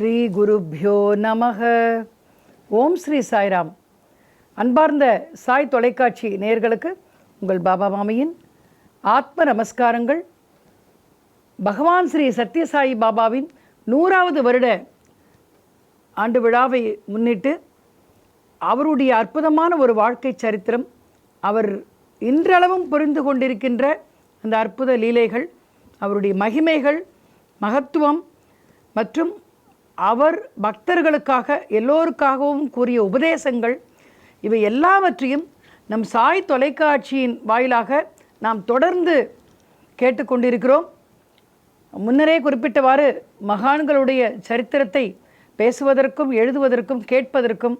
ஸ்ரீ குருப்யோ நமக. ஓம் ஸ்ரீ சாய்ராம். அன்பார்ந்த சாய் தொலைக்காட்சி நேயர்களுக்கு உங்கள் பாபா மாமியின் ஆத்ம நமஸ்காரங்கள். பகவான் ஸ்ரீ சத்யசாயி பாபாவின் 100வது வருட ஆண்டு விழாவை முன்னிட்டு அவருடைய அற்புதமான ஒரு வாழ்க்கை சரித்திரம், அவர் இன்றளவும் புரிந்து கொண்டிருக்கின்ற அந்த அற்புத லீலைகள், அவருடைய மகிமைகள், மகத்துவம் மற்றும் அவர் பக்தர்களுக்காக எல்லோருக்காகவும் கூறிய உபதேசங்கள், இவை எல்லாவற்றையும் நம் சாய் தொலைக்காட்சியின் வாயிலாக நாம் தொடர்ந்து கேட்டுக்கொண்டிருக்கிறோம். முன்னரே குறிப்பிட்டவாறு மகான்களுடைய சரித்திரத்தை பேசுவதற்கும் எழுதுவதற்கும் கேட்பதற்கும்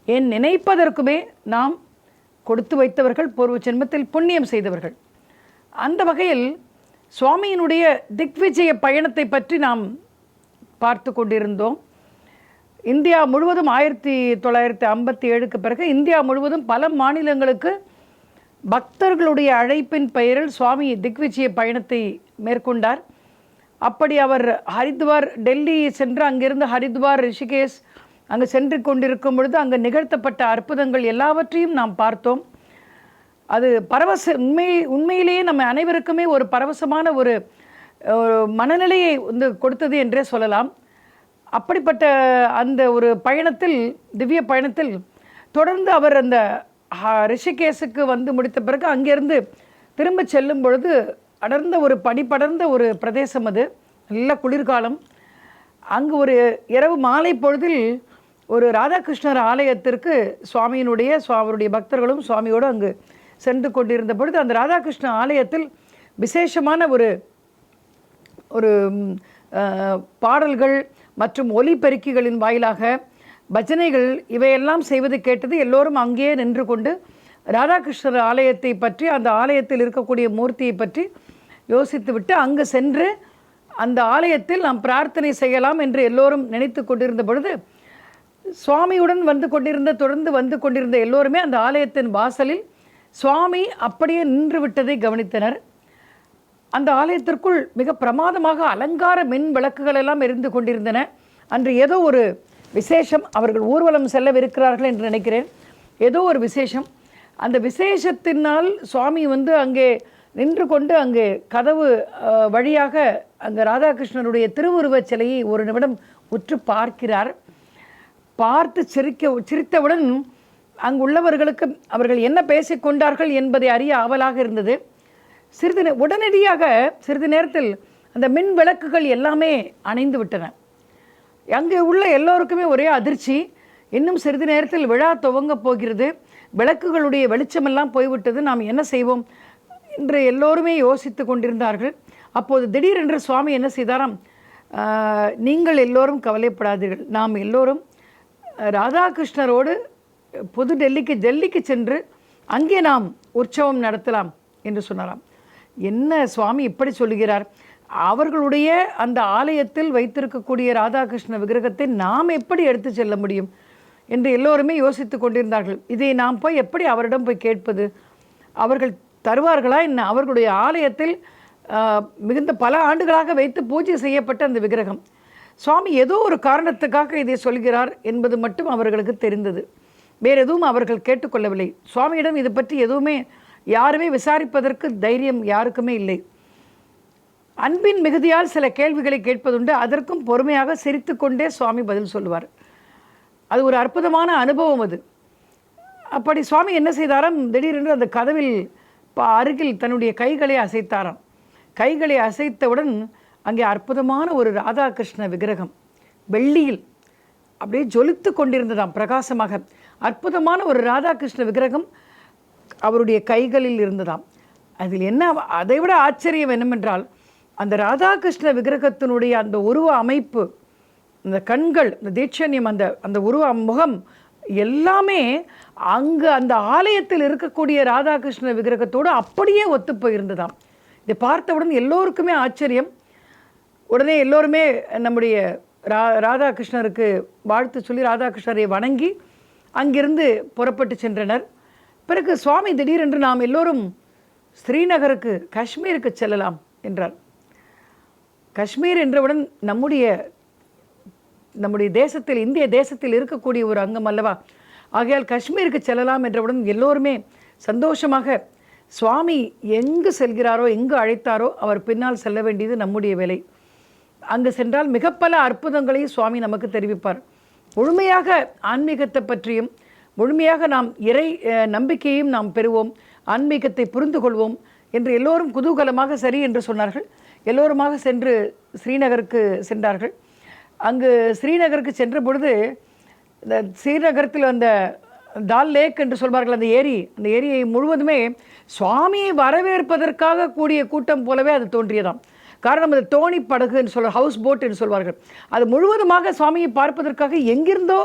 ஏன் நினைப்பதற்குமே நாம் கொடுத்து வைத்தவர்கள், பூர்வ ஜென்மத்தில் புண்ணியம் செய்தவர்கள். அந்த வகையில் சுவாமியினுடைய திக்விஜய பயணத்தை பற்றி நாம் பார்த்து கொண்டிருந்தோம். இந்தியா முழுவதும் 1957க்கு பிறகு இந்தியா முழுவதும் பல மாநிலங்களுக்கு பக்தர்களுடைய அழைப்பின் பெயரில் சுவாமி திக்விஜய பயணத்தை மேற்கொண்டார். அப்படி அவர் ஹரித்வார், டெல்லி சென்று அங்கிருந்து ஹரித்வார், ரிஷிகேஷ் அங்கு சென்று கொண்டிருக்கும் பொழுது அங்கு நிகழ்த்தப்பட்ட அற்புதங்கள் எல்லாவற்றையும் நாம் பார்த்தோம். அது உண்மையிலேயே நம்ம அனைவருக்குமே ஒரு பரவசமான ஒரு மனநிலையை வந்து கொடுத்தது என்றே சொல்லலாம். அப்படிப்பட்ட அந்த ஒரு பயணத்தில், திவ்ய பயணத்தில் தொடர்ந்து அவர் அந்த ரிஷிகேஷுக்கு வந்து முடித்த பிறகு அங்கிருந்து திரும்ப செல்லும் பொழுது அடர்ந்த ஒரு பனிப்படர்ந்த ஒரு பிரதேசம், அது நல்ல குளிர்காலம். அங்கு ஒரு இரவு மாலை பொழுதில் ஒரு ராதாகிருஷ்ணர் ஆலயத்திற்கு அவருடைய பக்தர்களும் சுவாமியோடு அங்கு சென்று கொண்டிருந்த பொழுது அந்த ராதாகிருஷ்ண ஆலயத்தில் விசேஷமான ஒரு பாடல்கள் மற்றும் ஒலிபெருக்கிகளின் வாயிலாக பஜனைகள் இவையெல்லாம் செய்வது கேட்டது. எல்லோரும் அங்கேயே நின்று கொண்டு ராதாகிருஷ்ணர் ஆலயத்தை பற்றி, அந்த ஆலயத்தில் இருக்கக்கூடிய மூர்த்தியை பற்றி யோசித்துவிட்டு அங்கு சென்று அந்த ஆலயத்தில் நாம் பிரார்த்தனை செய்யலாம் என்று எல்லோரும் நினைத்து கொண்டிருந்த பொழுது சுவாமியுடன் தொடர்ந்து வந்து கொண்டிருந்த எல்லோருமே அந்த ஆலயத்தின் வாசலில் சுவாமி அப்படியே நின்று விட்டதை கவனித்தனர். அந்த ஆலயத்திற்குள் மிக பிரமாதமாக அலங்கார மின் விளக்குகள் எல்லாம் எரிந்து கொண்டிருந்தன. அன்று ஏதோ ஒரு விசேஷம், அவர்கள் ஊர்வலம் செல்லவிருக்கிறார்கள் என்று நினைக்கிறேன். ஏதோ ஒரு விசேஷம். அந்த விசேஷத்தினால் சுவாமி அங்கே நின்று கொண்டு அங்கே கதவு வழியாக அங்கே ராதாகிருஷ்ணனுடைய திருவுருவச் சிலையை ஒரு நிமிடம் உற்று பார்க்கிறார். பார்த்து சிரித்தவுடன் அங்குள்ளவர்களுக்கு அவர்கள் என்ன பேசிக்கொண்டார்கள் என்பதை அறிய ஆவலாக இருந்தது. உடனடியாக சிறிது நேரத்தில் அந்த மின் விளக்குகள் எல்லாமே அணைந்து விட்டன. அங்கே உள்ள எல்லோருக்குமே ஒரே அதிர்ச்சி. இன்னும் சிறிது நேரத்தில் விழா துவங்க போகிறது, விளக்குகளுடைய வெளிச்சமெல்லாம் போய்விட்டது, நாம் என்ன செய்வோம் என்று எல்லோருமே யோசித்து கொண்டிருந்தார்கள். அப்போது திடீரென்று சுவாமி என்ன செய்தாராம், நீங்கள் எல்லோரும் கவலைப்படாதீர்கள், நாம் எல்லோரும் ராதாகிருஷ்ணரோடு டெல்லிக்கு சென்று அங்கே நாம் உற்சவம் நடத்தலாம் என்று சொன்னாராம். என்ன சுவாமி இப்படி சொல்லுகிறார்? அவர்களுடைய அந்த ஆலயத்தில் வைத்திருக்கக்கூடிய ராதாகிருஷ்ண விக்கிரகத்தை நாம் எப்படி எடுத்து செல்ல முடியும் என்று எல்லோருமே யோசித்து கொண்டிருந்தார்கள். இதை நாம் போய் எப்படி அவரிடம் போய் கேட்பது? அவர்கள் தருவார்களா என்ன? அவர்களுடைய ஆலயத்தில் மிகுந்த பல ஆண்டுகளாக வைத்து பூஜை செய்யப்பட்ட அந்த விக்கிரகம். சுவாமி ஏதோ ஒரு காரணத்துக்காக இதை சொல்கிறார் என்பது மட்டும் அவர்களுக்கு தெரிந்தது. வேறு எதுவும் அவர்கள் கேட்டுக்கொள்ளவில்லை. சுவாமியிடம் இது பற்றி எதுவுமே யாருமே விசாரிப்பதற்கு தைரியம் யாருக்குமே இல்லை. அன்பின் மிகுதியால் சில கேள்விகளை கேட்பதுண்டு. அதற்கும் பொறுமையாக சிரித்து கொண்டே சுவாமி பதில் சொல்லுவார். அது ஒரு அற்புதமான அனுபவம் அது. அப்படி சுவாமி என்ன செய்தாராம், திடீரென்று அந்த கதவில் அருகில் தன்னுடைய கைகளை அசைத்தாராம். கைகளை அசைத்தவுடன் அங்கே அற்புதமான ஒரு ராதாகிருஷ்ண விக்கிரகம் வெள்ளியில் அப்படியே ஜொலித்து கொண்டிருந்ததாம், பிரகாசமாக. அற்புதமான ஒரு ராதாகிருஷ்ண விக்கிரகம் அவருடைய கைகளில் இருந்ததாம். அதில் என்ன அதைவிட ஆச்சரியம் என்னவென்றால், அந்த ராதாகிருஷ்ண விக்கிரகத்தினுடைய அந்த உருவ அமைப்பு, அந்த கண்கள், அந்த தீட்சண்யம், அந்த உருவ முகம் எல்லாமே அங்கு அந்த ஆலயத்தில் இருக்கக்கூடிய ராதாகிருஷ்ண விக்கிரகத்தோடு அப்படியே ஒத்து போயிருந்ததாம். இதை பார்த்தவுடன் எல்லோருக்குமே ஆச்சரியம். உடனே எல்லோருமே நம்முடைய ராதாகிருஷ்ணருக்கு வாழ்த்து சொல்லி ராதாகிருஷ்ணரை வணங்கி அங்கிருந்து புறப்பட்டு சென்றனர். பிறகு சுவாமி திடீரென்று நாம் எல்லோரும் ஸ்ரீநகருக்கு, காஷ்மீருக்கு செல்லலாம் என்றார். காஷ்மீர் என்றவுடன் நம்முடைய நம்முடைய தேசத்தில், இந்திய தேசத்தில் இருக்கக்கூடிய ஒரு அங்கம் அல்லவா. ஆகையால் காஷ்மீருக்கு செல்லலாம் என்றவுடன் எல்லோருமே சந்தோஷமாக, சுவாமி எங்கு செல்கிறாரோ, எங்கு அழைத்தாரோ அவர் பின்னால் செல்ல வேண்டியது நம்முடைய வேலை. அங்கு சென்றால் மிக பல அற்புதங்களையும் சுவாமி நமக்கு தெரிவிப்பார். முழுமையாக ஆன்மீகத்தை பற்றியும் முழுமையாக நாம் இறை நம்பிக்கையும் நாம் பெறுவோம், ஆன்மீகத்தை புரிந்து கொள்வோம் என்று எல்லோரும் குதூகலமாக சரி என்று சொன்னார்கள். எல்லோருமாக சென்று ஸ்ரீநகருக்கு சென்றார்கள். அங்கு ஸ்ரீநகருக்கு சென்ற பொழுது இந்த ஸ்ரீநகரத்தில் அந்த டால் லேக் என்று சொல்வார்கள், அந்த ஏரியை முழுவதுமே சுவாமியை வரவேற்பதற்காக கூடிய கூட்டம் போலவே அது தோன்றியதாம். காரணம், அது தோணி படகு என்று சொல்வார், ஹவுஸ் போட் என்று சொல்வார்கள். அது முழுவதுமாக சுவாமியை பார்ப்பதற்காக எங்கிருந்தோ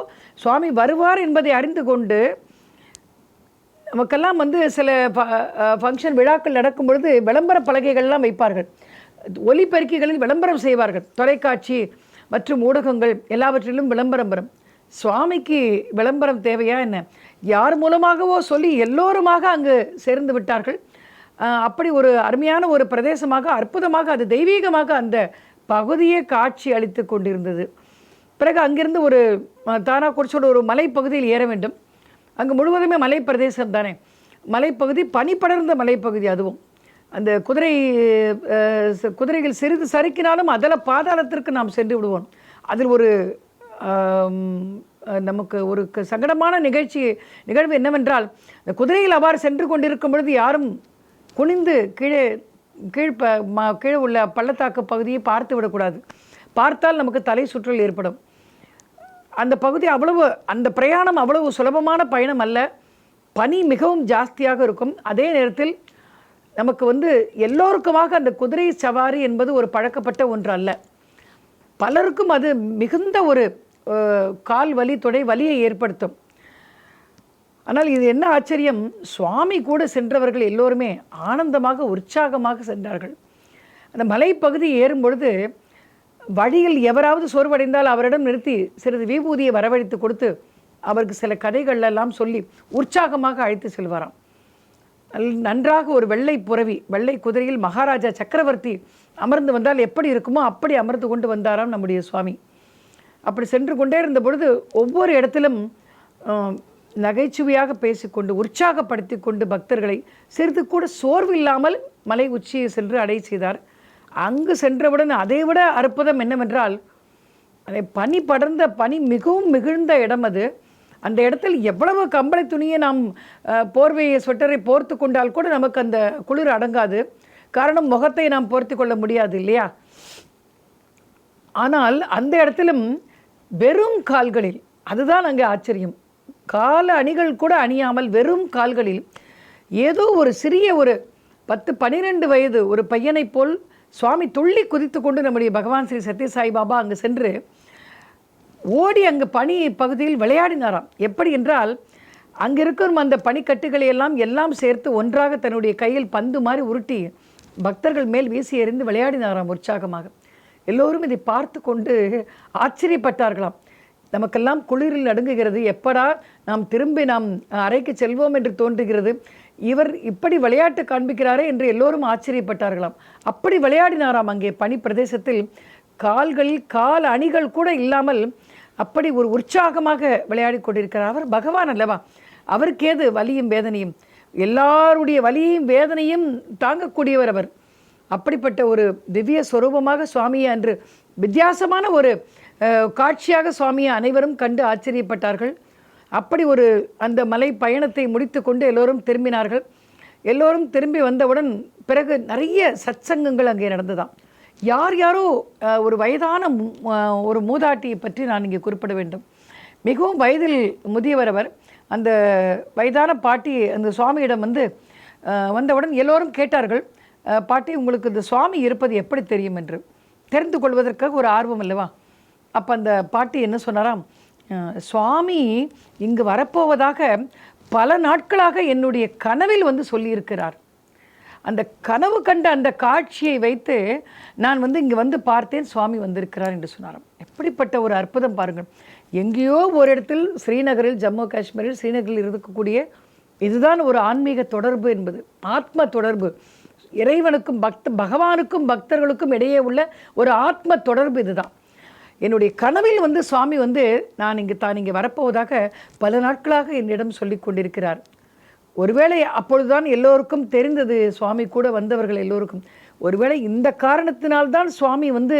சுவாமி வருவார் என்பதை அறிந்து கொண்டு, நமக்கெல்லாம் சில ஃபங்க்ஷன் விழாக்கள் நடக்கும் பொழுது விளம்பர பலகைகள்லாம் வைப்பார்கள், ஒலிபெருக்கிகளில் விளம்பரம் செய்வார்கள், தொலைக்காட்சி மற்றும் ஊடகங்கள் எல்லாவற்றிலும் விளம்பரம் வரும். சுவாமிக்கு விளம்பரம் தேவையா என்ன? யார் மூலமாகவோ சொல்லி எல்லோருமாக அங்கு சேர்ந்து விட்டார்கள். அப்படி ஒரு அருமையான ஒரு பிரதேசமாக, அற்புதமாக, அது தெய்வீகமாக அந்த பகுதியே காட்சி அளித்து கொண்டிருந்தது. பிறகு அங்கிருந்து ஒரு தானாக்குறிச்சோட ஒரு மலைப்பகுதியில் ஏற வேண்டும். அங்கு முழுவதுமே மலை பிரதேசம் தானே, மலைப்பகுதி, பனி படர்ந்த மலைப்பகுதி. அதுவும் அந்த குதிரைகள் சிறிது சறுக்கினாலும் அதில் பாதாளத்திற்கு நாம் சென்று விடுவோம். அதில் ஒரு நமக்கு ஒரு சங்கடமான நிகழ்வு என்னவென்றால், இந்த குதிரையில் அவ்வாறு சென்று கொண்டிருக்கும் பொழுது யாரும் குனிந்து கீழே உள்ள பள்ளத்தாக்கு பகுதியை பார்த்து விடக்கூடாது. பார்த்தால் நமக்கு தலை சுற்றல் ஏற்படும். அந்த பகுதி அந்த பிரயாணம் அவ்வளவு சுலபமான பயணம் அல்ல. பனி மிகவும் ஜாஸ்தியாக இருக்கும். அதே நேரத்தில் நமக்கு எல்லோருக்குமாக அந்த குதிரை சவாரி என்பது ஒரு பழக்கப்பட்ட ஒன்று அல்ல. பலருக்கும் அது மிகுந்த ஒரு கால் வலி, தொடை வலியை ஏற்படுத்தும். ஆனால் இது என்ன ஆச்சரியம், சுவாமி கூட சென்றவர்கள் எல்லோருமே ஆனந்தமாக உற்சாகமாக சென்றார்கள். அந்த மலைப்பகுதி ஏறும் பொழுது வழியில் எவராவது சோர்வடைந்தால் அவரிடம் நிறுத்தி சிறிது விபூதியை வரவழைத்து கொடுத்து அவருக்கு சில கதைகளெல்லாம் சொல்லி உற்சாகமாக அழைத்து செல்வாராம். நன்றாக ஒரு வெள்ளை புரவி, வெள்ளை குதிரையில் மகாராஜா சக்கரவர்த்தி அமர்ந்து வந்தால் எப்படி இருக்குமோ அப்படி அமர்ந்து கொண்டு வந்தாராம் நம்முடைய சுவாமி. அப்படி சென்று கொண்டே இருந்த பொழுது ஒவ்வொரு இடத்திலும் நகைச்சுவையாக பேசிக்கொண்டு உற்சாகப்படுத்தி கொண்டு பக்தர்களை சிறிது கூட சோர்வு இல்லாமல் மலை உச்சியை சென்று அடை செய்தார். அங்கு சென்றவுடன் அதைவிட அற்புதம் என்னவென்றால், பனி படர்ந்த, பனி மிகவும் மிகுந்த இடம் அது. அந்த இடத்தில் எவ்வளவு கம்பளை துணியை நாம் போர்வையை ஸ்வெட்டரை போர்த்து கொண்டால் கூட நமக்கு அந்த குளிர் அடங்காது. காரணம், முகத்தை நாம் போர்த்து கொள்ள முடியாது இல்லையா. ஆனால் அந்த இடத்திலும் வெறும் கால்களில், அதுதான் அங்கே ஆச்சரியம், கால அணிகள் கூட அணியாமல் வெறும் கால்களில் ஏதோ ஒரு சிறிய ஒரு 10-12 வயது ஒரு பையனைப் போல் சுவாமி துள்ளி குதித்து கொண்டு நம்முடைய பகவான் ஸ்ரீ சத்யசாய் பாபா அங்கு சென்று ஓடி அங்கு பனி பகுதியில் விளையாடினாராம். எப்படி என்றால், அங்கே இருக்கிற அந்த பனிக்கட்டுகளை எல்லாம் சேர்த்து ஒன்றாக தன்னுடைய கையில் பந்து மாதிரி உருட்டி பக்தர்கள் மேல் வீசி எறிந்து விளையாடினாராம் உற்சாகமாக. எல்லோரும் இதை பார்த்து கொண்டு ஆச்சரியப்பட்டார்களாம். நமக்கெல்லாம் குளிரில் நடுங்குகிறது, எப்படா நாம் திரும்பி அறைக்கு செல்வோம் என்று தோன்றுகிறது, இவர் இப்படி விளையாட்டு காண்பிக்கிறாரே என்று எல்லோரும் ஆச்சரியப்பட்டார்களாம். அப்படி விளையாடினாராம் அங்கே பனி பிரதேசத்தில். கால்களில் கால் அணிகள் கூட இல்லாமல் அப்படி ஒரு உற்சாகமாக விளையாடி கொண்டிருக்கிறார். அவர் பகவான் அல்லவா, அவருக்கேது வலியும் வேதனையும், எல்லாருடைய வலியையும் வேதனையும் தாங்கக்கூடியவர் அவர். அப்படிப்பட்ட ஒரு திவ்ய ஸ்வரூபமாக சுவாமியை அன்று வித்தியாசமான ஒரு காட்சியாக சுவாமியை அனைவரும் கண்டு ஆச்சரியப்பட்டார்கள். அப்படி ஒரு அந்த மலை பயணத்தை முடித்து கொண்டு எல்லோரும் திரும்பினார்கள். எல்லோரும் திரும்பி வந்தவுடன் பிறகு நிறைய சத்சங்கங்கள் அங்கே நடந்ததாம். யாரோ ஒரு வயதான ஒரு மூதாட்டியை பற்றி நான் இங்கே குறிப்பிட வேண்டும். மிகவும் வயதில் முதியவர் அவர். அந்த வயதான பாட்டி அந்த சுவாமியிடம் வந்தவுடன் எல்லோரும் கேட்டார்கள், பாட்டி உங்களுக்கு இந்த சுவாமி இருப்பது எப்படி தெரியும் என்று தெரிந்து கொள்வதற்காக ஒரு ஆர்வம் அல்லவா. அப்போ அந்த பாட்டி என்ன சொன்னாராம், சுவாமி இங்கு வரப்போவதாக பல நாட்களாக என்னுடைய கனவில் சொல்லியிருக்கிறார். அந்த கனவு கண்ட அந்த காட்சியை வைத்து நான் இங்கே பார்த்தேன், சுவாமி வந்திருக்கிறார் என்று சொன்னாராம். எப்படிப்பட்ட ஒரு அற்புதம் பாருங்கள். எங்கேயோ ஒரு இடத்தில் ஸ்ரீநகரில், ஜம்மு காஷ்மீரில் ஸ்ரீநகரில் இருக்கக்கூடிய இதுதான் ஒரு ஆன்மீக தொடர்பு என்பது, ஆத்ம தொடர்பு. இறைவனுக்கும் பகவானுக்கும் பக்தர்களுக்கும் இடையே உள்ள ஒரு ஆத்ம தொடர்பு இதுதான். என்னுடைய கனவில் வந்து சுவாமி வந்து நான் இங்கே வரப்போவதாக பல நாட்களாக என்னிடம் சொல்லி கொண்டிருக்கிறார். ஒருவேளை அப்பொழுதுதான் எல்லோருக்கும் தெரிந்தது, சுவாமி கூட வந்தவர்கள் எல்லோருக்கும், ஒருவேளை இந்த காரணத்தினால்தான் சுவாமி வந்து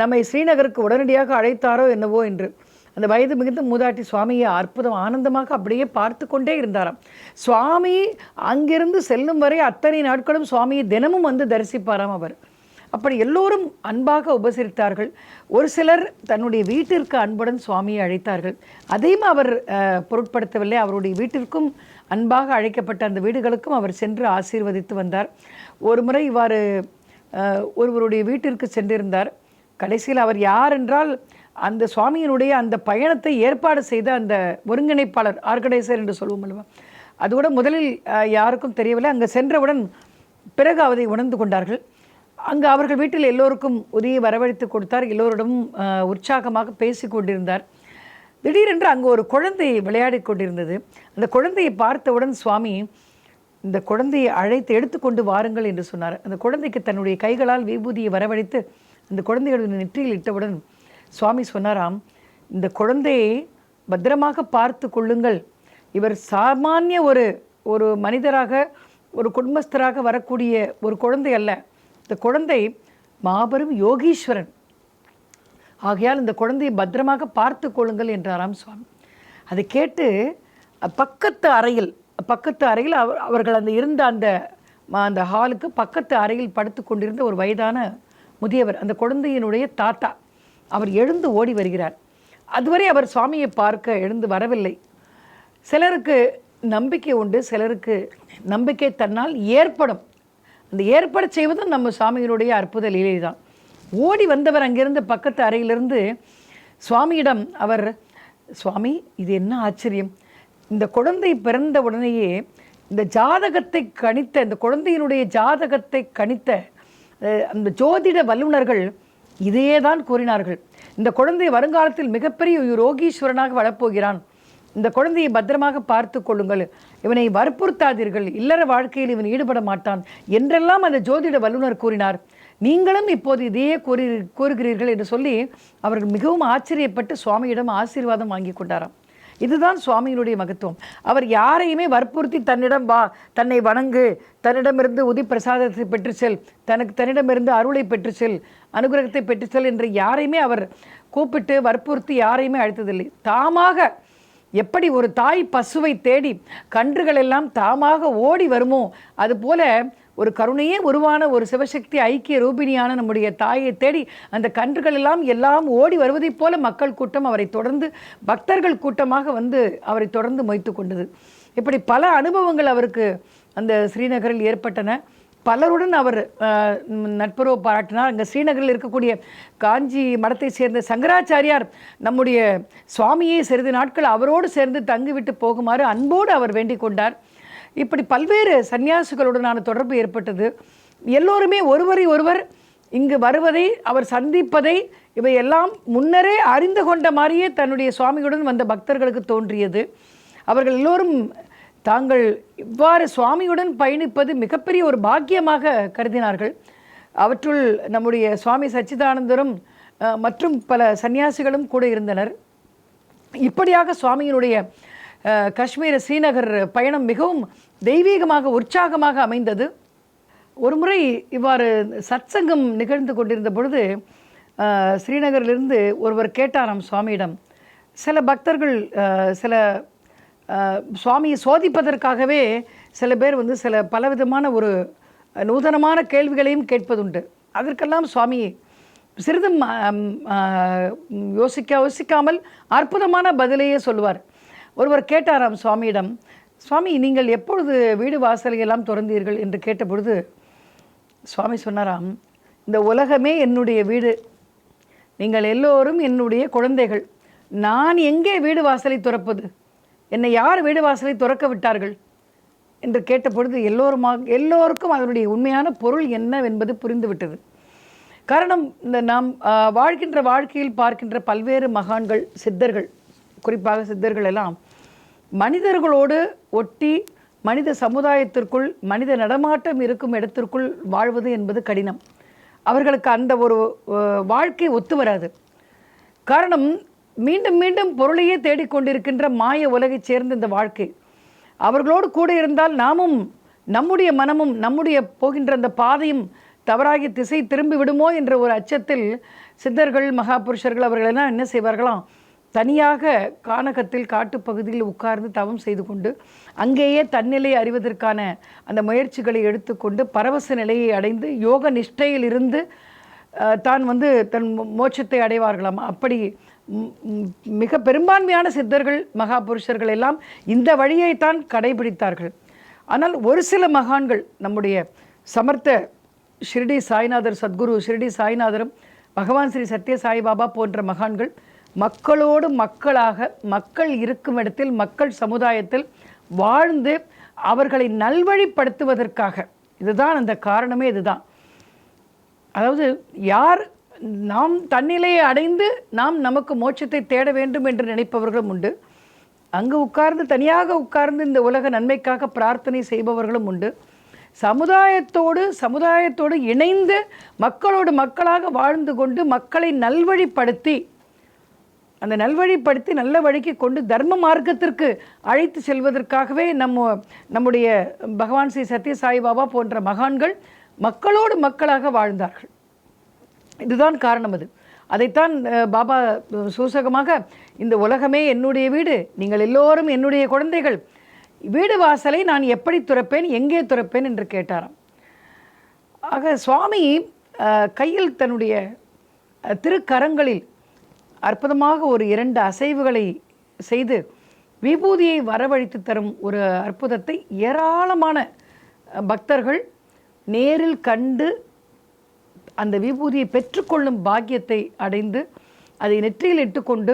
நம்மை ஸ்ரீநகருக்கு உடனடியாக அழைத்தாரோ என்னவோ என்று. அந்த வயது மிகுந்த மூதாட்டி சுவாமியை அற்புதம் ஆனந்தமாக அப்படியே பார்த்து கொண்டே இருந்தாராம். சுவாமி அங்கிருந்து செல்லும் வரை அத்தனை நாட்களும் சுவாமியை தினமும் வந்து தரிசிப்பாராம் அவர். அப்படி எல்லோரும் அன்பாக உபசரித்தார்கள். ஒரு சிலர் தன்னுடைய வீட்டிற்கு அன்புடன் சுவாமியை அழைத்தார்கள். அதையும் அவர் பொருட்படுத்தவில்லை. அவருடைய வீட்டிற்கும் அன்பாக அழைக்கப்பட்ட அந்த வீடுகளுக்கும் அவர் சென்று ஆசீர்வதித்து வந்தார். ஒரு முறை இவ்வாறு ஒருவருடைய வீட்டிற்கு சென்றிருந்தார். கடைசியில் அவர் யார் என்றால் அந்த சுவாமியினுடைய அந்த பயணத்தை ஏற்பாடு செய்த அந்த ஒருங்கிணைப்பாளர், ஆர்கனைசர் என்று சொல்லுவோம் அல்லவா, அது கூட முதலில் யாருக்கும் தெரியவில்லை. அங்கே சென்றவுடன் பிறகு அதை உணர்ந்து கொண்டார்கள். அங்கு அவர்கள் வீட்டில் எல்லோருக்கும் உதவி வரவழைத்து கொடுத்தார். எல்லோரிடமும் உற்சாகமாக பேசி கொண்டிருந்தார். திடீரென்று அங்கு ஒரு குழந்தை விளையாடி கொண்டிருந்தது. அந்த குழந்தையை பார்த்தவுடன் சுவாமி இந்த குழந்தையை அழைத்து எடுத்துக்கொண்டு வாருங்கள் என்று சொன்னார். அந்த குழந்தைக்கு தன்னுடைய கைகளால் விபூதியை வரவழைத்து அந்த குழந்தைகளுடைய நெற்றியில் இட்டவுடன் சுவாமி சொன்னாராம், இந்த குழந்தையை பத்திரமாக பார்த்து கொள்ளுங்கள். இவர் சாமானிய ஒரு மனிதராக, ஒரு குடும்பஸ்தராக வரக்கூடிய ஒரு குழந்தை அல்ல. இந்த குழந்தை மாபெரும் யோகீஸ்வரன். ஆகையால் இந்த குழந்தையை பத்திரமாக பார்த்து கொள்ளுங்கள் என்றாராம் சுவாமி. அதை கேட்டு பக்கத்து அறையில் அவர்கள் அந்த இருந்த அந்த ஹாலுக்கு பக்கத்து அறையில் படுத்து கொண்டிருந்த ஒரு வயதான முதியவர், அந்த குழந்தையினுடைய தாத்தா, அவர் எழுந்து ஓடி வருகிறார். அதுவரை அவர் சுவாமியை பார்க்க எழுந்து வரவில்லை. சிலருக்கு நம்பிக்கை உண்டு, சிலருக்கு நம்பிக்கை தன்னால் ஏற்படும். அந்த ஏற்பட செய்வதும் நம்ம சுவாமியினுடைய அற்புத லீலை தான். ஓடி வந்தவர் அங்கிருந்து பக்கத்து அறையிலிருந்து சுவாமியிடம் அவர், சுவாமி இது என்ன ஆச்சரியம், இந்த குழந்தை பிறந்த உடனேயே இந்த ஜாதகத்தை கணித்த, இந்த குழந்தையினுடைய ஜாதகத்தை கணித்த அந்த ஜோதிட வல்லுநர்கள் இதையே தான் கூறினார்கள். இந்த குழந்தை வருங்காலத்தில் மிகப்பெரிய யோகீஸ்வரனாக வளர்ப்போகிறான். இந்த குழந்தையை பத்திரமாக பார்த்து கொள்ளுங்கள், இவனை வற்புறுத்தாதீர்கள், இல்லற வாழ்க்கையில் இவன் ஈடுபட மாட்டான் என்றெல்லாம் அந்த ஜோதிட வல்லுநர் கூறினார். நீங்களும் இப்போது இதையே கூறுகிறீர்கள் என்று சொல்லி அவர்கள் மிகவும் ஆச்சரியப்பட்டு சுவாமியிடம் ஆசீர்வாதம் வாங்கி கொண்டாராம். இதுதான் சுவாமியினுடைய மகத்துவம். அவர் யாரையுமே வற்புறுத்தி தன்னிடம் வா, தன்னை வணங்கு, தன்னிடமிருந்து உதி பிரசாதத்தை பெற்று செல், தன்னிடமிருந்து அருளை பெற்று செல், அனுகிரகத்தை பெற்று செல் என்று யாரையுமே அவர் கூப்பிட்டு வற்புறுத்தி யாரையுமே அழைத்ததில்லை. தாமாக எப்படி ஒரு தாய் பசுவை தேடி கன்றுகள் எல்லாம் தாமாக ஓடி வருமோ, அதுபோல ஒரு கருணையே உருவான ஒரு சிவசக்தி ஐக்கிய ரூபிணியான நம்முடைய தாயை தேடி அந்த கன்றுகள் எல்லாம் ஓடி வருவதைப் போல மக்கள் கூட்டம் அவரை தொடர்ந்து, பக்தர்கள் கூட்டமாக வந்து அவரை தொடர்ந்து மொய்த்து கொண்டது. இப்படி பல அனுபவங்கள் அவருக்கு அந்த ஸ்ரீநகரில் ஏற்பட்டன. பலருடன் அவர் நட்புறவு பாராட்டினார். அங்கே ஸ்ரீநகரில் இருக்கக்கூடிய காஞ்சி மடத்தை சேர்ந்த சங்கராச்சாரியார் நம்முடைய சுவாமியை சிறிது நாட்கள் அவரோடு சேர்ந்து தங்கிவிட்டு போகுமாறு அன்போடு அவர் வேண்டிக் கொண்டார். இப்படி பல்வேறு சன்னியாசிகளுடனான தொடர்பு ஏற்பட்டது. எல்லோருமே ஒருவரை ஒருவர் இங்கு வருவதை, அவர் சந்திப்பதை, இவையெல்லாம் முன்னரே அறிந்து கொண்ட மாதிரியே தன்னுடைய சுவாமியுடன் வந்த பக்தர்களுக்கு தோன்றியது. அவர்கள் எல்லோரும் தாங்கள் இவ்வாறு சுவாமியுடன் பயணிப்பது மிகப்பெரிய ஒரு பாக்கியமாக கருதினார்கள். அவற்றுள் நம்முடைய சுவாமி சச்சிதானந்தரும் மற்றும் பல சன்னியாசிகளும் கூட இருந்தனர். இப்படியாக சுவாமியினுடைய காஷ்மீர் ஸ்ரீநகர் பயணம் மிகவும் தெய்வீகமாக உற்சாகமாக அமைந்தது. ஒரு முறை இவ்வாறு சத்சங்கம் நிகழ்ந்து கொண்டிருந்த பொழுது ஸ்ரீநகரிலிருந்து ஒருவர் கேட்டாராம் சுவாமியிடம், சில பக்தர்கள் சில சுவாமியை சோதிப்பதற்காகவே சில பேர் வந்து சில பலவிதமான ஒரு நூதனமான கேள்விகளையும் கேட்பதுண்டு. அதற்கெல்லாம் சுவாமி சிறிதும் யோசிக்காமல் அற்புதமான பதிலையே சொல்லுவார். ஒருவர் கேட்டாராம் சுவாமியிடம், சுவாமி நீங்கள் எப்பொழுது வீடு வாசலையெல்லாம் திறந்தீர்கள் என்று கேட்டபொழுது சுவாமி சொன்னாராம், இந்த உலகமே என்னுடைய வீடு, நீங்கள் எல்லோரும் என்னுடைய குழந்தைகள், நான் எங்கே வீடு வாசலை திறப்பது, என்னை யார் வீடு வாசலை திறக்க விட்டார்கள் என்று கேட்டபொழுது எல்லோருக்கும் அதனுடைய உண்மையான பொருள் என்னவென்பது புரிந்துவிட்டது. காரணம், இந்த நாம் வாழ்கின்ற வாழ்க்கையில் பார்க்கின்ற பல்வேறு மகான்கள், சித்தர்கள், குறிப்பாக சித்தர்கள் எல்லாம் மனிதர்களோடு ஒட்டி மனித சமுதாயத்திற்குள், மனித நடமாட்டம் இருக்கும் இடத்திற்குள் வாழ்வது என்பது கடினம். அவர்களுக்கு அந்த ஒரு வாழ்க்கை ஒத்து வராது. காரணம், மீண்டும் மீண்டும் பொருளையே தேடிக்கொண்டிருக்கின்ற மாய உலகைச் சேர்ந்த இந்த வாழ்க்கை. அவர்களோடு கூட இருந்தால் நாமும் நம்முடைய மனமும் நம்முடைய போகின்ற அந்த பாதையும் தவறாகி திசை திரும்பி விடுமோ என்ற ஒரு அச்சத்தில் சித்தர்கள் மகாபுருஷர்கள் அவர்களெல்லாம் என்ன செய்வார்களாம், தனியாக கானகத்தில் காட்டுப்பகுதியில் உட்கார்ந்து தவம் செய்து கொண்டு அங்கேயே தன்னிலையை அறிவதற்கான அந்த முயற்சிகளை எடுத்துக்கொண்டு பரவச நிலையை அடைந்து யோக நிஷ்டையில் இருந்து தான் தன் மோட்சத்தை அடைவார்களாம். அப்படி மிக பெரும்பான்மையான சித்தர்கள் மகாபுருஷர்கள் எல்லாம் இந்த வழியைத்தான் கடைபிடித்தார்கள். ஆனால் ஒரு சில மகான்கள், நம்முடைய சமர்த்த ஷிரடி சாய்நாதர் சத்குரு ஷிரடி சாய்நாதரும் பகவான் ஸ்ரீ சத்ய சாய்பாபா போன்ற மகான்கள் மக்களோடு மக்களாக, மக்கள் இருக்கும் இடத்தில், மக்கள் சமுதாயத்தில் வாழ்ந்து அவர்களை நல்வழிப்படுத்துவதற்காக, இதுதான் அந்த காரணமே. இதுதான், அதாவது யார் நாம் தன்னிலையை அடைந்து நாம் நமக்கு மோட்சத்தை தேட வேண்டும் என்று நினைப்பவர்களும் உண்டு. அங்கு உட்கார்ந்து தனியாக உட்கார்ந்து இந்த உலக நன்மைக்காக பிரார்த்தனை செய்பவர்களும் உண்டு. சமுதாயத்தோடு இணைந்து மக்களோடு மக்களாக வாழ்ந்து கொண்டு மக்களை நல்வழிப்படுத்தி நல்ல வழிக்கு கொண்டு தர்ம மார்க்கத்திற்கு அழைத்து செல்வதற்காகவே நம்முடைய பகவான் ஸ்ரீ சத்ய சாய்பாபா போன்ற மகான்கள் மக்களோடு மக்களாக வாழ்ந்தார்கள். இதுதான் காரணம். அதைத்தான் பாபா சூசகமாக, இந்த உலகமே என்னுடைய வீடு, நீங்கள் எல்லோரும் என்னுடைய குழந்தைகள், வீடு வாசலை நான் எப்படி துறப்பேன், எங்கே துறப்பேன் என்று கேட்டாராம். ஆக சுவாமி கையில் தன்னுடைய திருக்கரங்களில் அற்புதமாக ஒரு 2 அசைவுகளை செய்து விபூதியை வரவழைத்து தரும் ஒரு அற்புதத்தை ஏராளமான பக்தர்கள் நேரில் கண்டு அந்த விபூதியை பெற்றுக்கொள்ளும் பாக்கியத்தை அடைந்து அதை நெற்றியில் இட்டுக்கொண்டு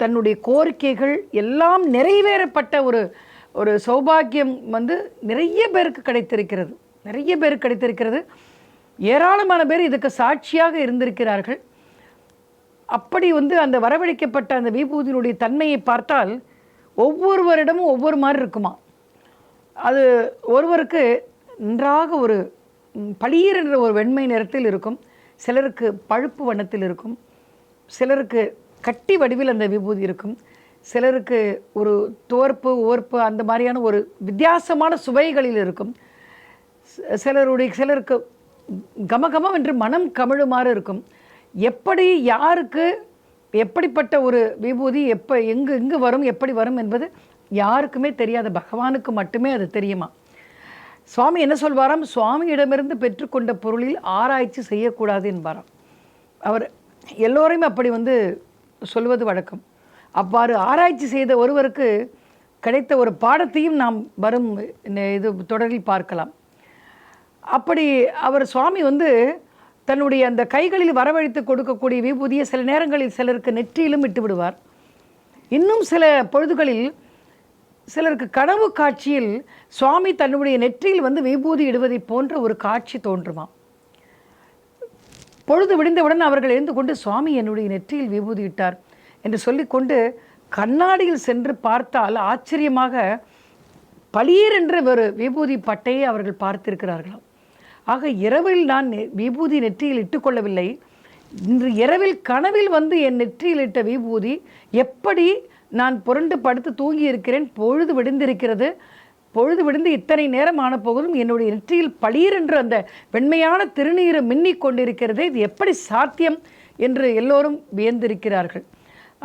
தன்னுடைய கோரிக்கைகள் எல்லாம் நிறைவேறப்பட்ட ஒரு சௌபாகியம் நிறைய பேருக்கு கிடைத்திருக்கிறது. ஏராளமான பேர் இதுக்கு சாட்சியாக இருந்திருக்கிறார்கள். அப்படி அந்த வரவழைக்கப்பட்ட அந்த விபூதியினுடைய தன்மையை பார்த்தால் ஒவ்வொருவரிடமும் ஒவ்வொரு மாதிரி இருக்குமா. அது ஒருவருக்கு நன்றாக ஒரு பளீர் என்ற ஒரு வெண்மை நிறத்தில் இருக்கும், சிலருக்கு பழுப்பு வண்ணத்தில் இருக்கும், சிலருக்கு கட்டி வடிவில் அந்த விபூதி இருக்கும், சிலருக்கு ஒரு ஓர்ப்பு அந்த மாதிரியான ஒரு வித்தியாசமான சுவைகளில் இருக்கும், சிலருக்கு கமகமம் என்று மனம் கமிழுமாறு இருக்கும். எப்படி யாருக்கு எப்படிப்பட்ட ஒரு விபூதி எங்கு வரும், எப்படி வரும் என்பது யாருக்குமே தெரியாத, பகவானுக்கு மட்டுமே அது தெரியுமா. சுவாமி என்ன சொல்வாராம், சுவாமியிடமிருந்து பெற்றுக்கொண்ட பொருளில் ஆராய்ச்சி செய்யக்கூடாது என்பாராம். அவர் எல்லோரையும் அப்படி சொல்வது வழக்கம். அவ்வாறு ஆராய்ச்சி செய்த ஒருவருக்கு கிடைத்த ஒரு பாடத்தையும் நாம் வரும் இது தொடரில் பார்க்கலாம். அப்படி அவர் சுவாமி தன்னுடைய அந்த கைகளில் வரவழைத்து கொடுக்கக்கூடிய விபூதியை சில நேரங்களில் சிலருக்கு நெற்றியிலும் இட்டு விடுவார். இன்னும் சில பொழுதுகளில் சிலருக்கு கனவு காட்சியில் சுவாமி தன்னுடைய நெற்றியில் விபூதி இடுவதை போன்ற ஒரு காட்சி தோன்றுமா. பொழுது விடிந்தவுடன் அவர்கள் எழுந்து கொண்டு, சுவாமி என்னுடைய நெற்றியில் விபூதி இட்டார் என்று சொல்லிக்கொண்டு கண்ணாடியில் சென்று பார்த்தால் ஆச்சரியமாக பளீர் என்ற ஒரு விபூதி பட்டையை அவர்கள் பார்த்திருக்கிறார்களாம். ஆக இரவில் நான் விபூதி நெற்றியில் இட்டுக்கொள்ளவில்லை, இன்று இரவில் கனவில் என் நெற்றியில் இட்ட விபூதி எப்படி நான் புரண்டு படுத்து தூங்கி இருக்கிறேன், பொழுது விடிந்திருக்கிறது, பொழுது விடிந்து இத்தனை நேரம் ஆன போதும் என்னுடைய நெற்றியில் பளீர் என்ற அந்த வெண்மையான திருநீர் மின்னிக் கொண்டிருக்கிறதே, இது எப்படி சாத்தியம் என்று எல்லோரும் வியந்திருக்கிறார்கள்.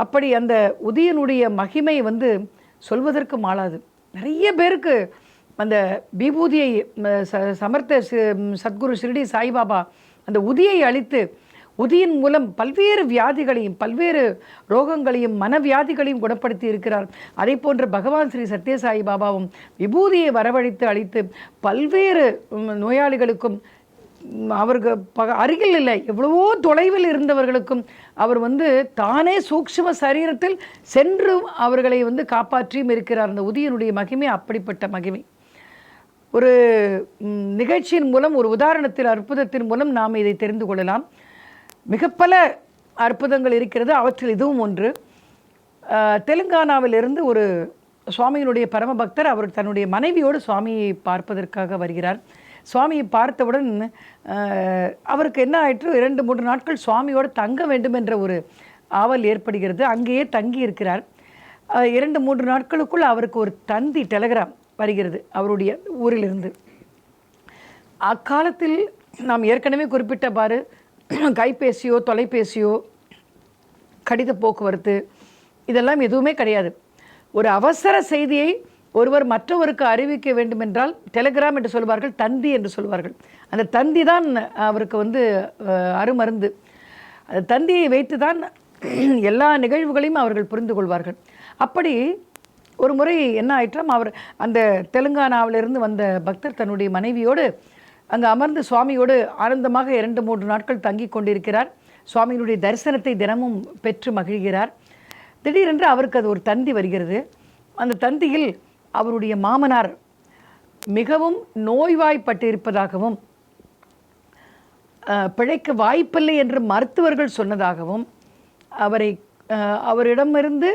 அப்படி அந்த உதயனுடைய மகிமை சொல்வதற்கு மாளாது. நிறைய பேருக்கு அந்த விபூதியை சமர்த்த சத்குரு ஷிரடி சாய்பாபா அந்த உதியை அளித்து, உதியின் மூலம் பல்வேறு வியாதிகளையும் பல்வேறு ரோகங்களையும் மனவியாதிகளையும் குணப்படுத்தி இருக்கிறார். அதே போன்ற பகவான் ஸ்ரீ சத்ய சாய்பாபாவும் விபூதியை வரவழைத்து அளித்து பல்வேறு நோயாளிகளுக்கும், அவர்கள் அருகில் இல்லை எவ்வளவோ தொலைவில் இருந்தவர்களுக்கும் அவர் தானே சூக்ஷ்ம சரீரத்தில் சென்று அவர்களை காப்பாற்றியும் இருக்கிறார். அந்த உதியனுடைய மகிமை அப்படிப்பட்ட மகிமை. ஒரு நிகழ்ச்சியின் மூலம், ஒரு உதாரணத்தில் அற்புதத்தின் மூலம் நாம் இதை தெரிந்து கொள்ளலாம். மிக பல அற்புதங்கள் இருக்கிறது, அவற்றில் இதுவும் ஒன்று. தெலுங்கானாவிலிருந்து ஒரு சுவாமியினுடைய பரமபக்தர் அவர் தன்னுடைய மனைவியோடு சுவாமியை பார்ப்பதற்காக வருகிறார். சுவாமியை பார்த்தவுடன் அவருக்கு என்ன ஆயிற்று, 2-3 நாட்கள் சுவாமியோடு தங்க வேண்டும் என்ற ஒரு ஆவல் ஏற்படுகிறது. அங்கேயே தங்கி இருக்கிறார். 2-3 நாட்களுக்குள் அவருக்கு ஒரு தந்தி டெலகிராம் வருகிறது அவருடைய ஊரிலிருந்து. அக்காலத்தில் நாம் ஏற்கனவே குறிப்பிட்டவாறு கைபேசியோ தொலைபேசியோ கடித போக்குவரத்து இதெல்லாம் எதுவுமே கிடையாது. ஒரு அவசர செய்தியை ஒருவர் மற்றவருக்கு அறிவிக்க வேண்டுமென்றால் டெலிகிராம் என்று சொல்வார்கள், தந்தி என்று சொல்வார்கள். அந்த தந்தி தான் அவருக்கு அருமருந்து. அந்த தந்தியை வைத்து தான் எல்லா நிகழ்வுகளையும் அவர்கள் புரிந்து கொள்வார்கள். அப்படி ஒரு முறை என்ன ஆயிற்றாம், அவர் அந்த தெலுங்கானாவிலிருந்து வந்த பக்தர் தன்னுடைய மனைவியோடு அங்கே அமர்ந்து சுவாமியோடு ஆனந்தமாக 2-3 நாட்கள் தங்கி கொண்டிருக்கிறார். சுவாமியினுடைய தரிசனத்தை தினமும் பெற்று மகிழ்கிறார். திடீரென்று அவருக்கு அது ஒரு தந்தி வருகிறது. அந்த தந்தியில் அவருடைய மாமனார் மிகவும் நோய்வாய்ப்பட்டிருப்பதாகவும் பிழைக்க வாய்ப்பில்லை என்று மருத்துவர்கள் சொன்னதாகவும் அவரிடமிருந்து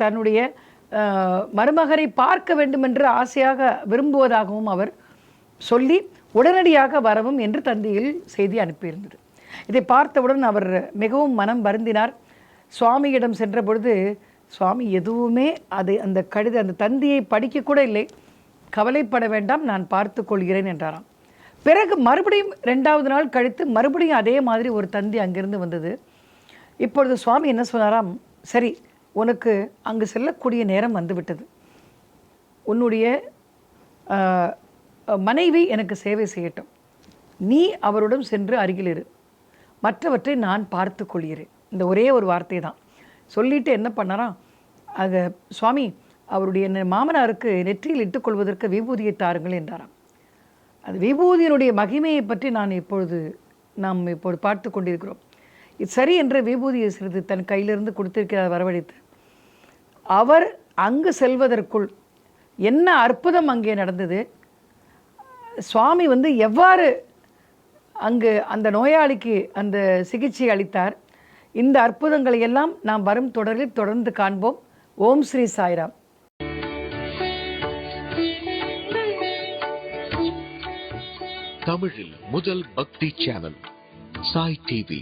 தன்னுடைய மருமகனை பார்க்க வேண்டும் என்று ஆசையாக விரும்புவதாகவும் அவர் சொல்லி உடனடியாக வரவும் என்று தந்தியில் செய்தி அனுப்பியிருந்தது. இதை பார்த்தவுடன் அவர் மிகவும் மனம் வருந்தினார். சுவாமியிடம் சென்ற பொழுது சுவாமி எதுவுமே அந்த தந்தியை படிக்கக்கூட இல்லை. கவலைப்பட வேண்டாம், நான் பார்த்து கொள்கிறேன் என்றாராம். பிறகு மறுபடியும் 2வது நாள் கழித்து மறுபடியும் அதே மாதிரி ஒரு தந்தி அங்கிருந்து வந்தது. இப்பொழுது சுவாமி என்ன சொன்னாராம், சரி உனக்கு அங்கு செல்லக்கூடிய நேரம் வந்துவிட்டது, உன்னுடைய மனைவி எனக்கு சேவை செய்யட்டும், நீ அவருடன் சென்று அருகில் இரு, மற்றவற்றை நான் பார்த்து கொள்கிறேன். இந்த ஒரே ஒரு வார்த்தை தான் சொல்லிட்டு என்ன பண்ணாராம், சுவாமி அவருடைய மாமனாருக்கு நெற்றியில் இட்டுக்கொள்வதற்கு விபூதியை தாருங்கள் என்றாராம். அது விபூதியினுடைய மகிமையை பற்றி நாம் இப்பொழுது பார்த்து கொண்டிருக்கிறோம். இது சரி என்ற விபூதியை சிறிது தன் கையிலிருந்து கொடுத்திருக்கிறார் வரவழைத்து. அவர் அங்கு செல்வதற்குள் என்ன அற்புதம் அங்கே நடந்தது, சுவாமி எவ்வாறு அங்கு அந்த நோயாளிக்கு அந்த சிகிச்சை அளித்தார், இந்த அற்புதங்களை எல்லாம் நாம் வரும் தொடரில் தொடர்ந்து காண்போம். ஓம் ஸ்ரீ சாய்ராம். தமிழில் முதல் பக்தி சேனல் சாய் டிவி.